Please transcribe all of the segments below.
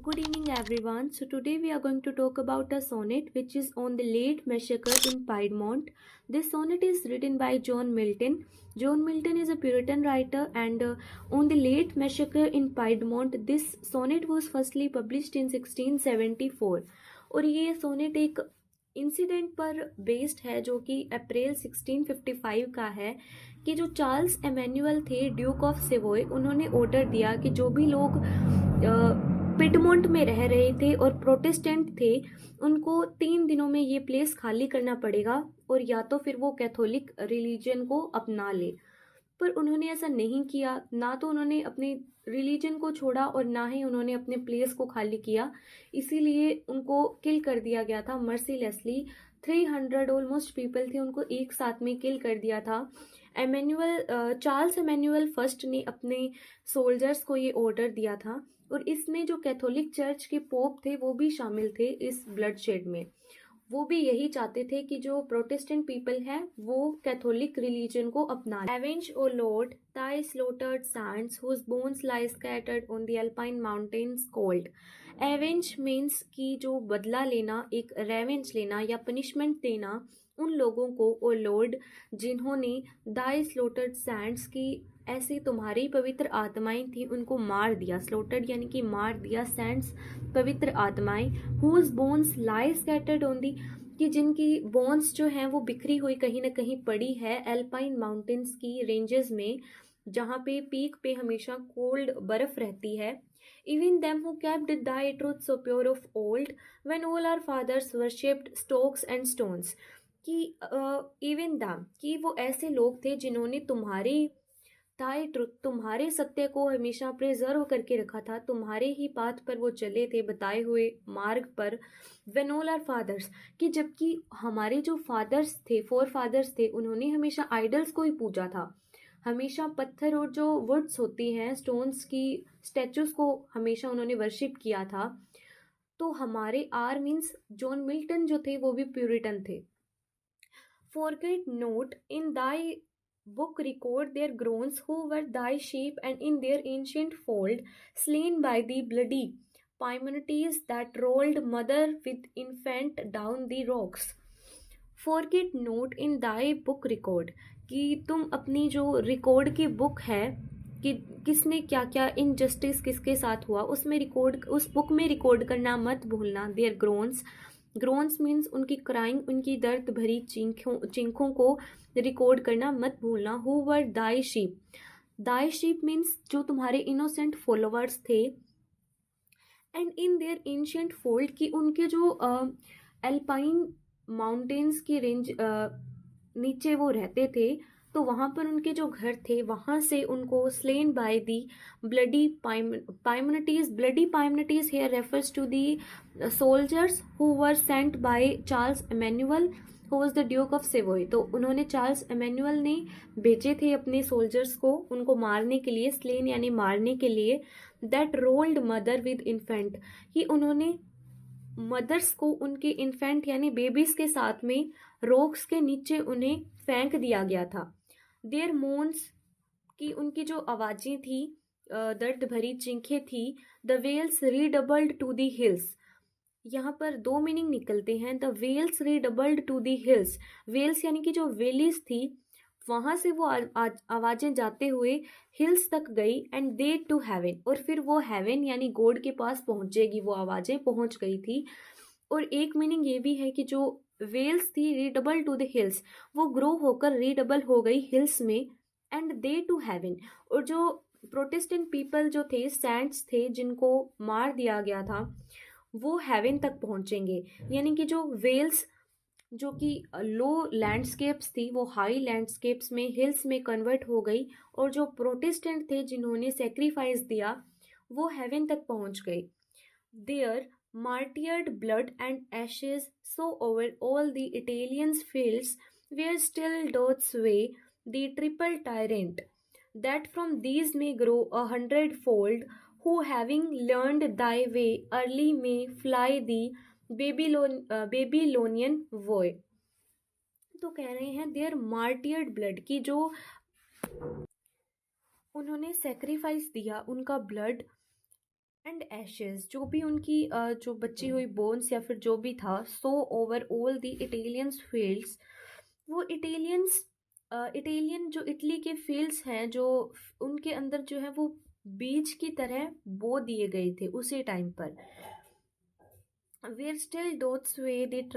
Good evening, everyone. So, today we are going to talk about a sonnet which is on the late massacre in Piedmont. This sonnet is written by John Milton. John Milton is a Puritan writer, and on the late massacre in Piedmont, this sonnet was firstly published in 1674. और ये sonnet एक incident पर based है जो कि अप्रैल 1655 का है कि जो चार्ल्स एमेन्युअल थे ड्यूक ऑफ सेवोय, उन्होंने ऑर्डर दिया कि जो भी लोग पिडमोंट में रह रहे थे और प्रोटेस्टेंट थे उनको 3 दिनों में ये प्लेस खाली करना पड़ेगा और या तो फिर वो कैथोलिक रिलीजन को अपना ले। पर उन्होंने ऐसा नहीं किया, ना तो उन्होंने अपने रिलीजन को छोड़ा और ना ही उन्होंने अपने प्लेस को खाली किया। इसीलिए उनको किल कर दिया गया था मर्सीलेसली। 300 ऑलमोस्ट पीपल थे, उनको एक साथ में किल कर दिया था। चार्ल्स एमेन्युअल फर्स्ट ने अपने सोल्जर्स को ये ऑर्डर दिया था और इसमें जो कैथोलिक चर्च के पोप थे वो भी शामिल थे इस ब्लडशेड में। वो भी यही चाहते थे कि जो प्रोटेस्टेंट पीपल है वो कैथोलिक रिलीजन को अपना। Avenge, O Lord, thy slaughtered saints whose bones lie scattered on the Alpine mountains cold. Avenge means कि जो बदला लेना, एक रेवेंज लेना या पनिशमेंट देना उन लोगों को, ओ लॉर्ड, जिन्होंने दाई स्लोटर्ड सैंड्स की ऐसी तुम्हारी पवित्र आत्माएं थी उनको मार दिया। स्लोटर्ड यानी कि मार दिया, सैंड्स पवित्र आत्माएं, whose bones lie scattered on the, कि जिनकी बोन्स जो हैं वो बिखरी हुई कहीं ना कहीं पड़ी है एल्पाइन माउंटेन्स की रेंजेस में, जहाँ पे पीक पे हमेशा कोल्ड बर्फ रहती है। Even them who kept thy truth so pure of old, when all our fathers worshipped stocks and stones. कि इवन दैम, कि वो ऐसे लोग थे जिन्होंने तुम्हारी ताई ट्रुथ, तुम्हारे सत्य को हमेशा प्रिजर्व करके रखा था, तुम्हारे ही पाथ पर वो चले थे, बताए हुए मार्ग पर। वेन ऑल आर फादर्स, कि जबकि हमारे जो फादर्स थे, फोर फादर्स थे, उन्होंने हमेशा आइडल्स को ही पूजा था, हमेशा पत्थर और जो वुड्स होती हैं, स्टोन्स की स्टैचूज को हमेशा उन्होंने वर्शिप किया था। तो हमारे आर मीन्स जॉन मिल्टन जो थे वो भी प्यूरिटन थे। Forget not in thy book record their groans who were thy sheep and in their ancient fold slain by the bloody Parmenides that rolled mother with infant down the rocks. Forget not in thy book record, कि तुम अपनी जो record की book है कि किसने क्या क्या इनजस्टिस किसके साथ हुआ उसमें रिकॉर्ड, उस बुक में रिकॉर्ड करना मत भूलना। देयर ग्रोन्स, ग्रोन्स मीन्स उनकी क्राइंग, उनकी दर्द भरी चिंखों को रिकॉर्ड करना मत भूलना। Who were Dai sheep, Dai sheep means जो तुम्हारे इनोसेंट फॉलोअर्स थे। And in their ancient fold, की उनके जो एल्पाइन माउंटेन्स की रेंज नीचे वो रहते थे, तो वहाँ पर उनके जो घर थे वहाँ से उनको slain by the bloody Piedmontese. Bloody Piedmontese here refers to the soldiers who were sent by Charles Emmanuel who was the duke of Savoy. तो उन्होंने चार्ल्स एमेन्युअल ने भेजे थे अपने सोल्जर्स को उनको मारने के लिए, स्लेन यानी मारने के लिए। That rolled mother with infant, कि उन्होंने मदर्स को उनके इन्फेंट यानी बेबीज के साथ में रॉक्स के नीचे उन्हें फेंक दिया गया था। देयर मोन्स, की उनकी जो आवाजें थी, दर्द भरी चिंखें थी। The vales redoubled to the hills, यहाँ पर दो मीनिंग निकलते हैं। The vales redoubled to the hills, vales यानी कि जो वेलीज थी वहां से वो आवाजें जाते हुए हिल्स तक गई। एंड दे टू हेवन, और फिर वो हेवन यानी गॉड के पास पहुंचेगी, वो आवाजें पहुंच गई थी। और एक मीनिंग ये भी है कि जो वेल्स थी रीडबल टू द हिल्स, वो ग्रो होकर रीडबल हो गई हिल्स में। एंड दे टू हेवन, और जो प्रोटेस्टेंट पीपल जो थे, सैंट्स थे जिनको मार दिया गया था, वो हेवन तक पहुंचेंगे। यानी कि जो वेल्स जो कि लो लैंडस्केप्स थी वो हाई लैंडस्केप्स में, हिल्स में कन्वर्ट हो गई, और जो प्रोटेस्टेंट थे जिन्होंने सेक्रीफाइस दिया वो हेवन तक पहुंच गए। Their martyred blood and ashes so over all the Italians' fields, where still doth sway the triple tyrant, that from these may grow 100-fold, who having learned thy way early may fly the Babylonian void. तो कह रहे हैं there मार्टियर्ड blood, की जो उन्होंने sacrifice दिया उनका blood, and Ashes, जो भी उनकी जो बची हुई बोन्स या फिर जो भी था, so over all the Italians fields, वो इटालियन जो इटली के फील्ड्स हैं, जो उनके अंदर जो है वो बीज की तरह बो दिए गए थे उसी टाइम पर। Where still doth way the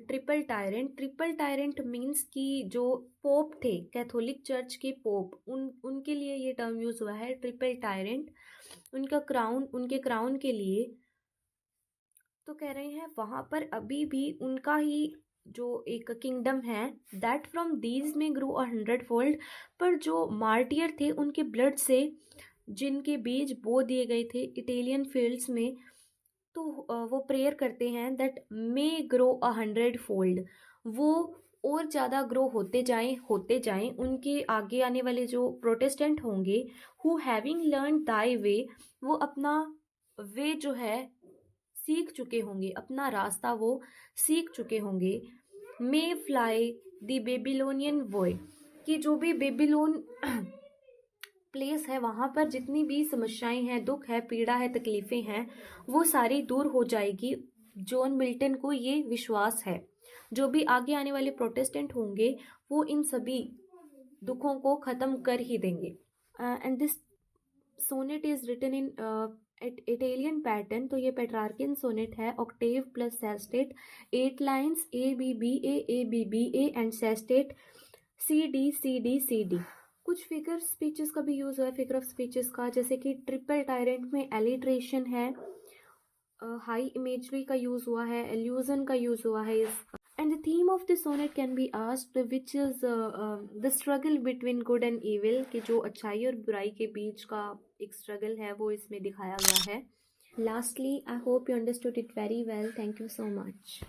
triple tyrant. Triple tyrant means कि जो पोप थे, कैथोलिक चर्च के पोप, उनके लिए ये टर्म यूज हुआ है, ट्रिपल टायरेंट, उनके क्राउन के लिए। तो कह रहे हैं वहां पर अभी भी उनका ही जो एक किंगडम है, दैट फ्रॉम दीज में ग्रो 100 फोल्ड। पर जो मार्टियर थे, उनके ब्लड से जिनके बीज बो दिए गए थे इटालियन फील्ड्स में, तो वो प्रेयर करते हैं दैट मे ग्रो 100 फोल्ड, वो और ज़्यादा ग्रो होते जाएं। उनके आगे आने वाले जो प्रोटेस्टेंट होंगे, हु हैविंग लर्न दाई वे, वो अपना वे जो है सीख चुके होंगे, अपना रास्ता वो सीख चुके होंगे। मे फ्लाई द बेबीलोनियन वॉय, कि जो भी बेबीलोन प्लेस है, वहाँ पर जितनी भी समस्याएं हैं, दुख है, पीड़ा है, तकलीफ़ें हैं, वो सारी दूर हो जाएगी। जॉन मिल्टन को ये विश्वास है। जो भी आगे आने वाले प्रोटेस्टेंट होंगे, वो इन सभी दुखों को ख़त्म कर ही देंगे। And this sonnet is written in Italian pattern. तो ये पेट्रार्किन सोनेट है, octave plus sestet, 8 lines, A B B A and sestet C D. कुछ फिगर स्पीचेस का भी यूज़ हुआ है, फिगर ऑफ स्पीचेस का, जैसे कि ट्रिपल टायरेंट में एलिट्रेशन है, हाई इमेजरी का यूज़ हुआ है, एल्यूजन का यूज़ हुआ है। And the theme of the sonnet can be asked which is the struggle between good and evil, कि जो अच्छाई और बुराई के बीच का एक स्ट्रगल है वो इसमें दिखाया गया है। Lastly, I hope you understood it very well. Thank you so much.